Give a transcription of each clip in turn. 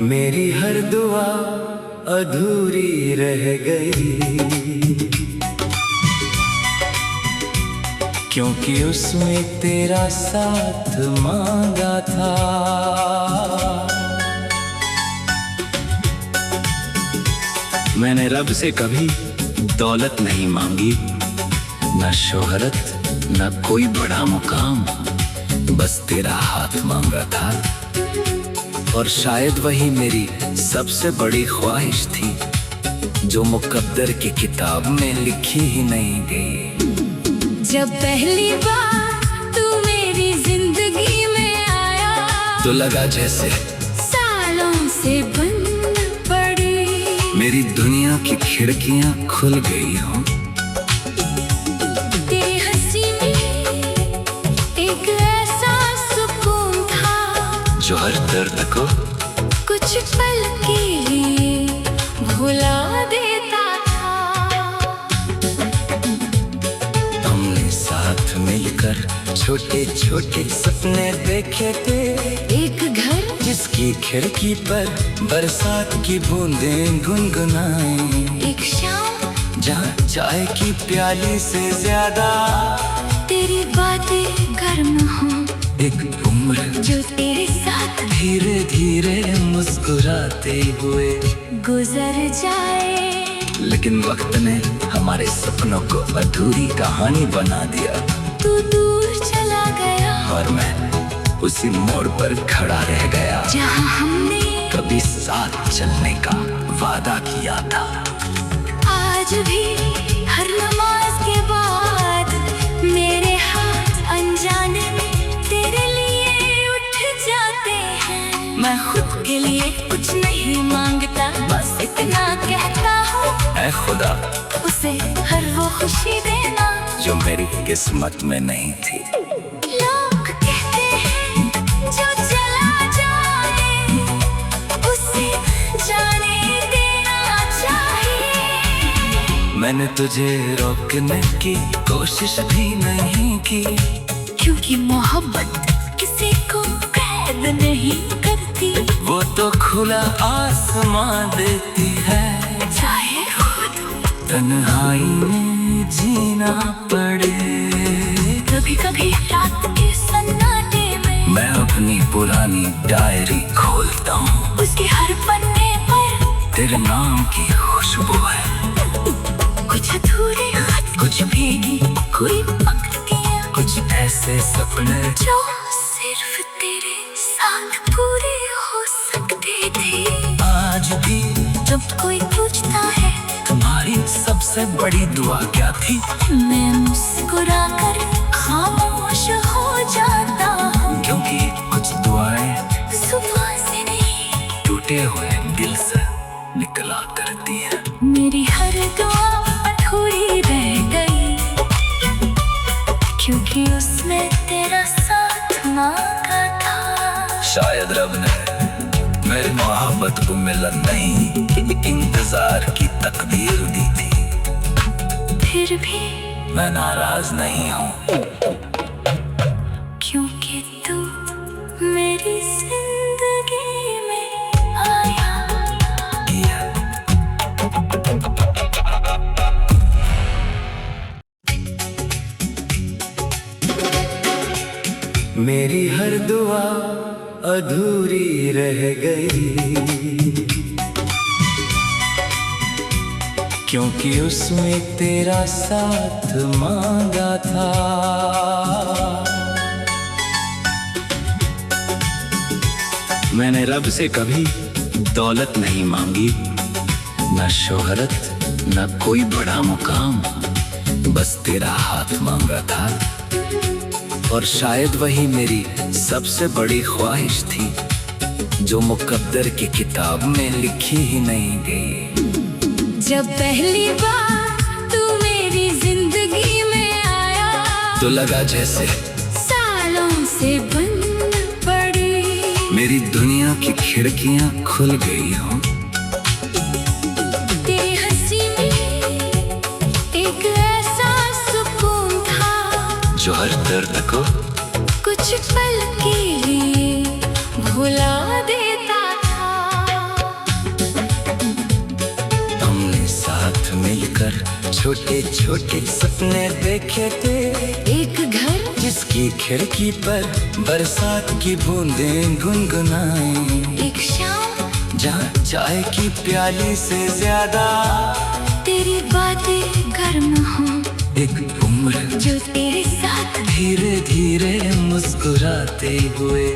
मेरी हर दुआ अधूरी रह गई, क्योंकि उसमें तेरा साथ मांगा था। मैंने रब से कभी दौलत नहीं मांगी, न शोहरत न कोई बड़ा मुकाम, बस तेरा हाथ मांगा था। और शायद वही मेरी सबसे बड़ी ख्वाहिश थी, जो मुकद्दर की किताब में लिखी ही नहीं गई। जब पहली बार तू मेरी जिंदगी में आया, तो लगा जैसे सालों से बंद पड़ी मेरी दुनिया की खिड़कियां खुल गई हों। तेरी हंसी में एक ऐसा सुकून था, जो हर दर्द को कुछ पल के लिए भुला देता था। हमने साथ मिलकर छोटे छोटे सपने देखे थे, एक घर जिसकी खिड़की पर बरसात की बूंदें गुनगुनाएं, एक शाम जहाँ चाय की प्याली से ज्यादा तेरी बातें गर्म हो, एक उम्र जो तेरे साथ धीरे धीरे मुस्कुराते हुए गुजर जाए। लेकिन वक्त ने हमारे सपनों को अधूरी कहानी बना दिया। तू दूर चला गया और मैं उसी मोड़ पर खड़ा रह गया, जहाँ हमने कभी साथ चलने का वादा किया था। आज भी हर नमाज के बाद मेरे हाथ अनजाने में तेरे लिए उठ जाते हैं। मैं खुद के लिए कुछ नहीं मांगता, बस इतना कहता हूँ, ऐ खुदा, उसे हर वो खुशी देना जो मेरी किस्मत में नहीं थी। लोग कहते हैं जो चला जाए उसे जाने देना चाहिए। मैंने तुझे रोकने की कोशिश भी नहीं की, क्योंकि मोहब्बत किसी को कैद नहीं करती, वो तो खुला आसमां देती है। चाहे खुद तन्हाई में जीना पड़े, कभी कभी रात के सन्नाटे में मैं अपनी पुरानी डायरी खोलता हूँ, उसके हर पन्ने पर तेरे नाम की खुशबू है। कुछ अधूरे खत, कुछ भीगी कोई पंक्तियाँ, कुछ ऐसे सपने जो सिर्फ तेरे साथ पूरे हो सकते थे। आज भी जब कोई पूछता है तुम्हारी सबसे बड़ी दुआ क्या थी, मैं मुस्कुराकर खामोश हो जाता हूँ, क्योंकि कुछ दुआएं सुबह से नहीं टूटे हुए दिल से निकला करती है। मेरी हर दुआ अधूरी रह गई, क्योंकि उसमें तेरा साथ मांगा था। शायद रब ने मेरी मोहब्बत को मिलन नहीं, इंतजार की तकदीर दी थी। फिर भी मैं नाराज नहीं हूँ, क्योंकि तू मेरी जिंदगी में आया। मेरी हर दुआ अधूरी रह गई, क्योंकि उसमें तेरा साथ मांगा था। मैंने रब से कभी दौलत नहीं मांगी, न शोहरत न कोई बड़ा मुकाम, बस तेरा हाथ मांगा था। और शायद वही मेरी सबसे बड़ी ख्वाहिश थी, जो मुकद्दर की किताब में लिखी ही नहीं गई। जब पहली बार तू मेरी जिंदगी में आया, तो लगा जैसे सालों से बंद पड़ी मेरी दुनिया की खिड़कियां खुल गई हों। तेरी हंसी में एक ऐसा सुकून था, जो हर दर्द को कुछ पल के लिए भुला देता था। छोटे छोटे सपने देखे थे, एक घर जिसकी खिड़की पर बरसात की बूंदें गुनगुनाएं, एक शाम जहाँ चाय की प्याली से ज्यादा तेरी बातें गर्म हों, एक उम्र जो तेरे साथ धीरे धीरे मुस्कुराते हुए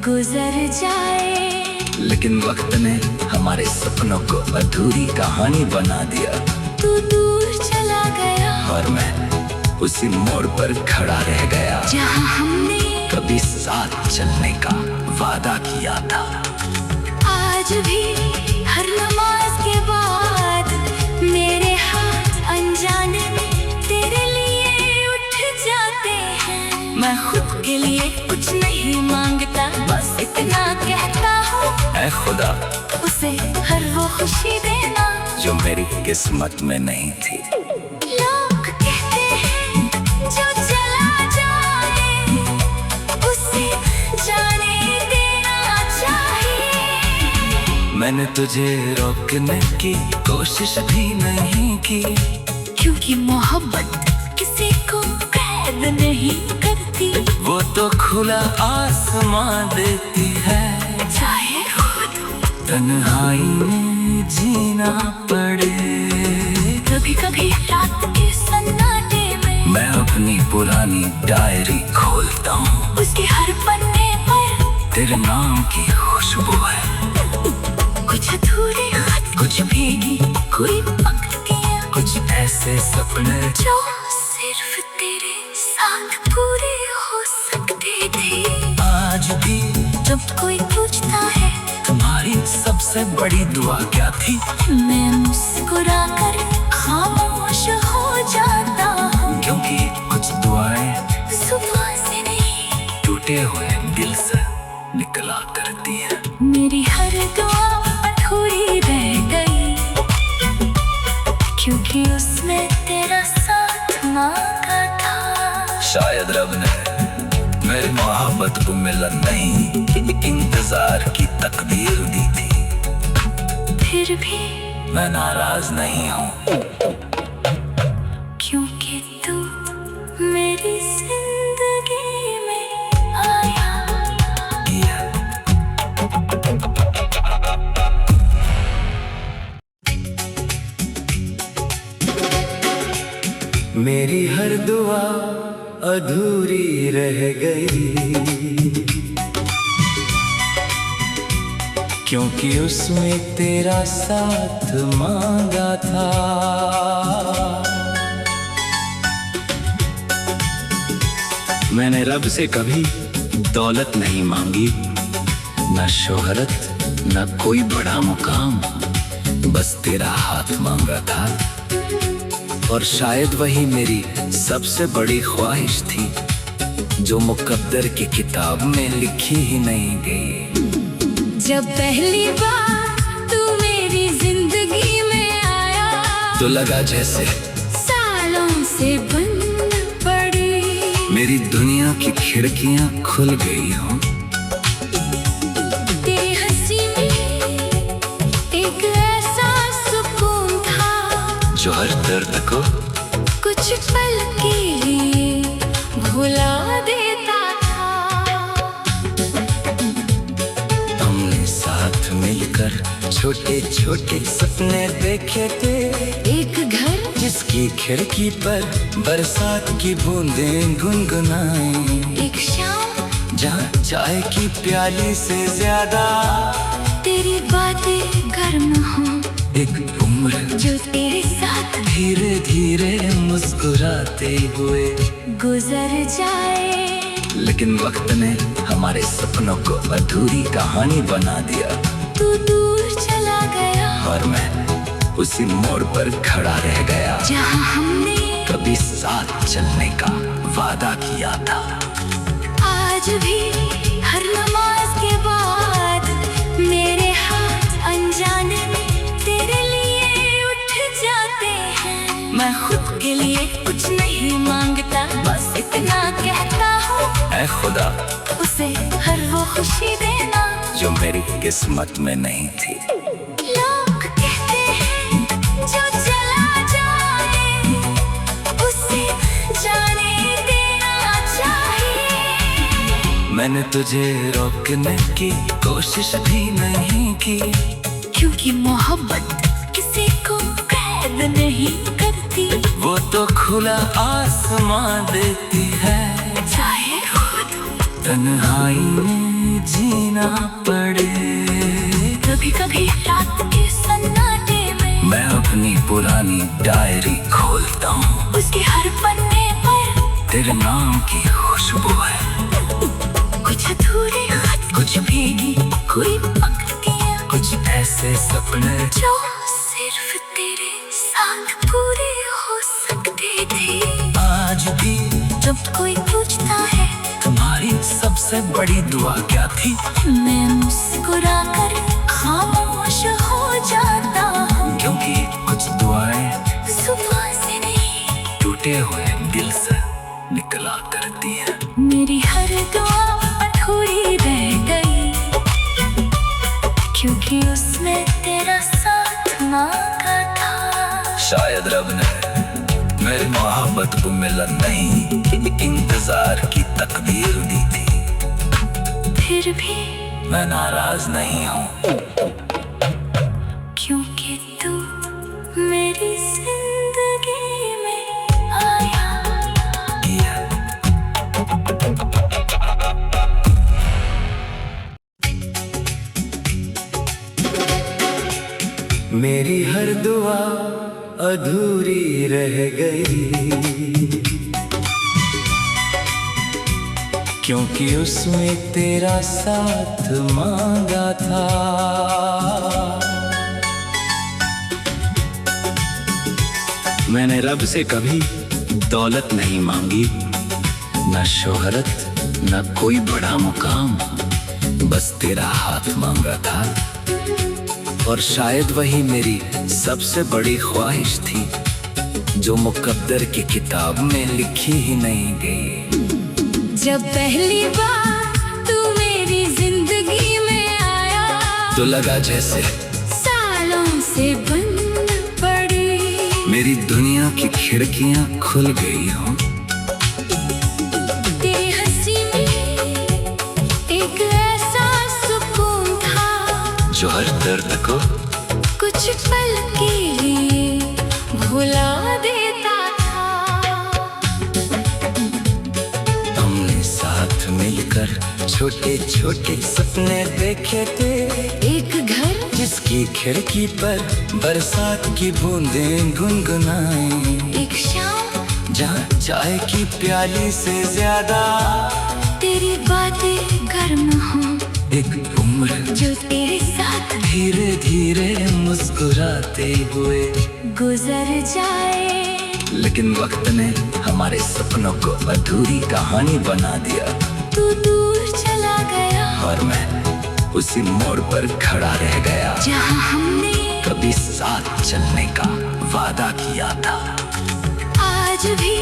गुजर जाए। लेकिन वक्त ने हमारे सपनों को अधूरी कहानी बना दिया। तू दूर चला गया और मैं उसी मोड़ पर खड़ा रह गया, जहाँ हमने कभी साथ चलने का वादा किया था। आज भी हर नमाज के बाद मेरे हाथ अनजाने में तेरे लिए उठ जाते हैं। मैं खुद के लिए कुछ नहीं मांगता, बस इतना कहता हूँ, ऐ खुदा उसे हर वो खुशी देना जो मेरी किस्मत में नहीं थी। लोग कहते हैं जो चला जाए उसे जाने देना चाहिए। मैंने तुझे रोकने की कोशिश भी नहीं की, क्योंकि मोहब्बत किसी को कैद नहीं करती, वो तो खुला आसमां देती है। चाहे खुद तन्हाई में जीना पड़े, कभी कभी रात के सन्नाटे में मैं अपनी पुरानी डायरी खोलता हूँ, उसके हर पन्ने पर तेरे नाम की खुशबू है। कुछ अधूरे खत, कुछ भीगी कोई पंक्तियाँ, कुछ ऐसे सपने जो सिर्फ तेरे साथ पूरे हो सकते थे। आज भी जब कोई पूछता है तुम्हारी सबसे बड़ी दुआ क्या थी, मैं मुस्कुरा कर खामोश हो जाता हूँ, क्योंकि कुछ दुआएं सुबह से नहीं टूटे हुए दिल से निकला करती है। मेरी हर दुआ अधूरी रह गई, क्योंकि उसमें तेरा साथ मांगा था। शायद रब ने मेरी मोहब्बत को मिलन नहीं, इंतजार की तकदीर दी थी। फिर भी मैं नाराज नहीं हूँ, क्योंकि तू मेरी जिंदगी में आया। मेरी हर दुआ अधूरी रह गई, क्योंकि उसमें तेरा साथ मांगा था। मैंने रब से कभी दौलत नहीं मांगी, न शोहरत न कोई बड़ा मुकाम, बस तेरा हाथ मांगा था। और शायद वही मेरी सबसे बड़ी ख्वाहिश थी, जो मुकद्दर की किताब में लिखी ही नहीं गई। जब पहली बार तू मेरी जिंदगी में आया, तो लगा जैसे सालों से बंद पड़ी मेरी दुनिया की खिड़कियां खुल गई हों। तेरी हंसी में एक ऐसा सुकून था, जो हर दर्द को कुछ पल के लिए भुला देता था। हमने साथ मिलकर छोटे छोटे सपने देखे थे, एक घर जिसकी खिड़की पर बरसात की बूंदें गुनगुनाएं, एक शाम जहाँ चाय की प्याली से ज्यादा तेरी बातें गर्म हों, एक उम्र जो तेरे साथ धीरे धीरे मुस्कुराते हुए गुजर जाए। लेकिन वक्त ने हमारे सपनों को अधूरी कहानी बना दिया। तू दूर चला गया और मैं उसी मोड़ पर खड़ा रह गया, जहाँ हमने कभी साथ चलने का वादा किया था। आज भी हर नमाज के बाद मेरे हाथ अनजाने में तेरे लिए उठ जाते हैं। मैं खुद के लिए कुछ नहीं मांगता, बस इतना कहता हूँ, ऐ खुदा उसे हर वो खुशी देना जो मेरी किस्मत में नहीं थी। लोग कहते हैं जो चला जाए मैंने तुझे रोकने की कोशिश भी नहीं की, क्योंकि मोहब्बत किसी को कैद नहीं करती। वो तो खुला आसमां देती है, चाहे खुद तन्हाई में जीना पड़े। कभी कभी रात के सन्नाटे में मैं अपनी पुरानी डायरी खोलता हूँ, उसके हर पन्ने पर तेरे नाम की खुशबू है। कुछ अधूरे खत, कुछ भीगी कोई पंक्तियाँ, कुछ ऐसे सपने जो सिर्फ तेरे साथ पूरे हो सकते थे। आज भी जब कोई पूछता है तुम्हारी सबसे बड़ी दुआ क्या थी, मैं मुस्कुरा कर खामोश हो जाता हूँ, क्योंकि कुछ दुआएं जुबान से नहीं टूटे हुए दिल से निकला करती है। मेरी हर दुआ अधूरी रह गई, क्योंकि उसमें तेरा साथ मांगा था। शायद रब ने मेरी मोहब्बत को मिलन नहीं, इंतजार की तकदीर दी थी। फिर भी मैं नाराज नहीं हूँ, क्योंकि तू मेरी जिंदगी में आया। मेरी हर दुआ अधूरी रह गई, क्योंकि उसमें तेरा साथ मांगा था। मैंने रब से कभी दौलत नहीं मांगी, न शोहरत न कोई बड़ा मुकाम, बस तेरा हाथ मांगा था। और शायद वही मेरी सबसे बड़ी ख्वाहिश थी, जो मुकद्दर की किताब में लिखी ही नहीं गई। जब पहली बार तू मेरी जिंदगी में आया, तो लगा जैसे सालों से बंद पड़ी मेरी दुनिया की खिड़कियां खुल गई हों। तेरी हंसी में एक ऐसा सुकून था, जो हर दर्द को कुछ पल के लिए भुला देता था। हमने साथ मिलकर छोटे छोटे सपने देखे थे, एक घर जिसकी खिड़की पर बरसात की बूंदें गुनगुनाए, एक शाम जहाँ चाय की प्याली से ज्यादा तेरी बातें गर्म हो, एक उम्र जो तेरे साथ धीरे धीरे मुस्कुराते हुए गुजर जाए। लेकिन वक्त ने हमारे सपनों को अधूरी कहानी बना दिया। तू दूर चला गया और मैं उसी मोड़ पर खड़ा रह गया, जहाँ हमने कभी साथ चलने का वादा किया था। आज भी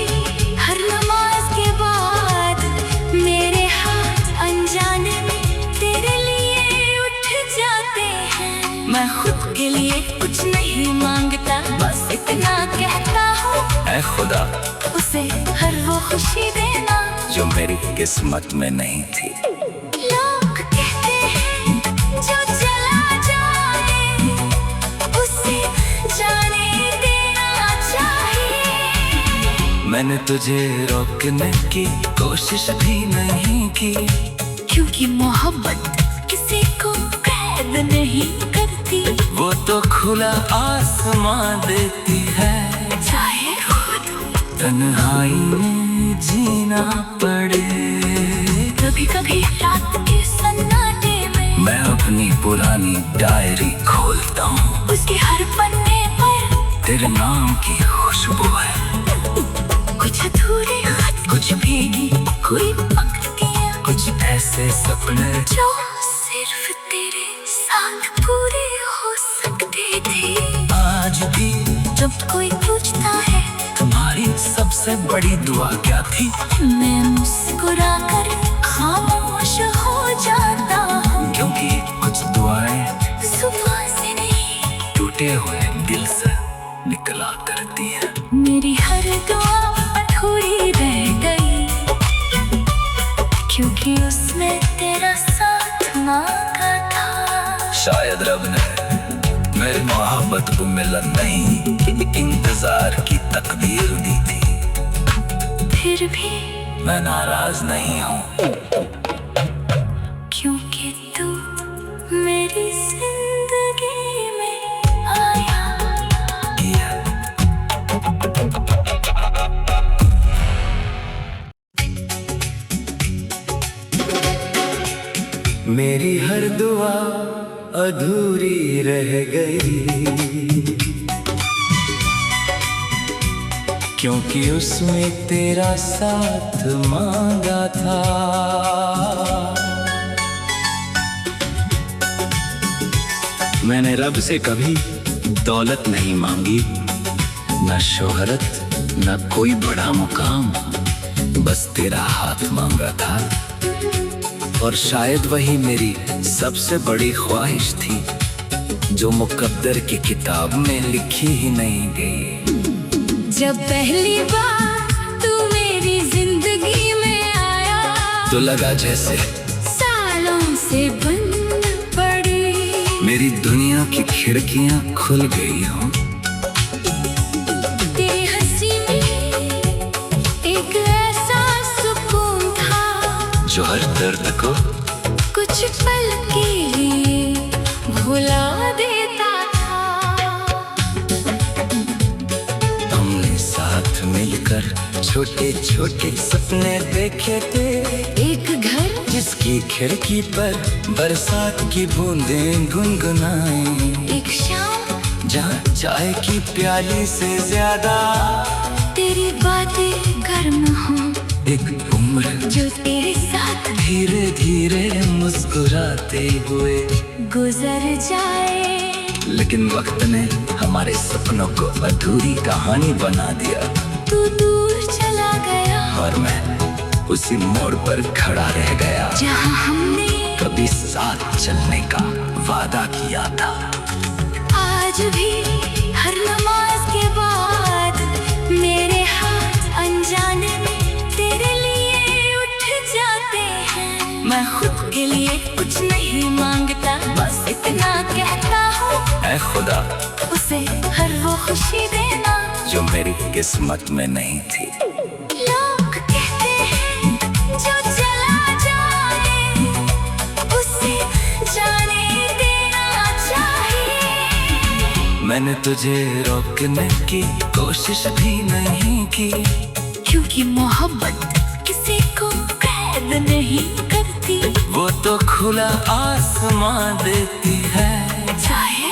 हर नमाज के बाद मेरे हाथ अनजाने में तेरे लिए उठ जाते हैं। मैं खुद के लिए कुछ नहीं मांगता, बस इतना कहता हूँ, ऐ खुदा उसे हर वो खुशी देना जो मेरी किस्मत में नहीं थी। लोग कहते हैं जो चला जाए उसे जाने देना चाहिए। मैंने तुझे रोकने की कोशिश भी नहीं की, क्योंकि मोहब्बत किसी को कैद नहीं करती। वो तो खुला आसमां देती है, चाहे खुद तन्हाई में जीना पड़े। कभी कभी रात के सन्नाटे में मैं अपनी पुरानी डायरी खोलता हूँ, उसके हर पन्ने पर तेरे नाम की खुशबू है। कुछ अधूरे खत, कुछ भीगी कोई पंक्तियाँ, कुछ ऐसे सपने जो सिर्फ तेरे साथ पूरे हो सकते थे। आज भी जब कोई पूछता है तुम्हारी सबसे बड़ी दुआ क्या थी, मैं मुस्कुरा कर खामोश हो जाता हूँ, क्योंकि कुछ दुआएं जुबान से नहीं टूटे हुए दिल से निकला करती है। मेरी हर दुआ अधूरी रह गई, क्योंकि उस उसमें तेरा साथ मांगा था। शायद रब ने मेरी मोहब्बत को मिलन नहीं, इंतजार की तकदीर दी थी। फिर भी मैं नाराज नहीं हूँ, क्योंकि तू मेरी जिंदगी में आया। मेरी हर दुआ अधूरी रह गई, क्योंकि उसमें तेरा साथ मांगा था। मैंने रब से कभी दौलत नहीं मांगी, न शोहरत न कोई बड़ा मुकाम, बस तेरा हाथ मांगा था। और शायद वही मेरी सबसे बड़ी ख्वाहिश थी, जो मुकद्दर की किताब में लिखी ही नहीं गई। जब पहली बार तू मेरी जिंदगी में आया, तो लगा जैसे सालों से बंद पड़ी मेरी दुनिया की खिड़कियां खुल गई हों। तेरी हंसी में एक ऐसा सुकून था, जो हर दर्द को कुछ पल के लिए भुला देता था। हमने साथ मिलकर छोटे छोटे सपने देखे थे, एक घर जिसकी खिड़की पर बरसात की बूंदें गुनगुनाएं, एक शाम जहाँ चाय की प्याली से ज्यादा तेरी बातें गर्म हों, एक उम्र जो तेरे साथ धीरे धीरे मुस्कुराते हुए गुजर जाए। लेकिन वक्त ने हमारे सपनों को अधूरी कहानी बना दिया। तू दूर चला गया और मैं उसी मोड़ पर खड़ा रह गया, जहाँ हमने कभी साथ चलने का वादा किया था। आज भी हर नमाज के बाद मेरे हाथ अनजाने में तेरे लिए उठ जाते हैं। मैं खुद के लिए कुछ नहीं मांगता, बस इतना कहता हूँ, ऐ खुदा उसे हर वो खुशी देना जो मेरी किस्मत में नहीं थी। लोग कहते हैं जो चला जाए उसे जाने देना चाहिए। मैंने तुझे रोकने की कोशिश भी नहीं की, क्योंकि मोहब्बत किसी को कैद नहीं करती, वो तो खुला आसमां देती है। चाहे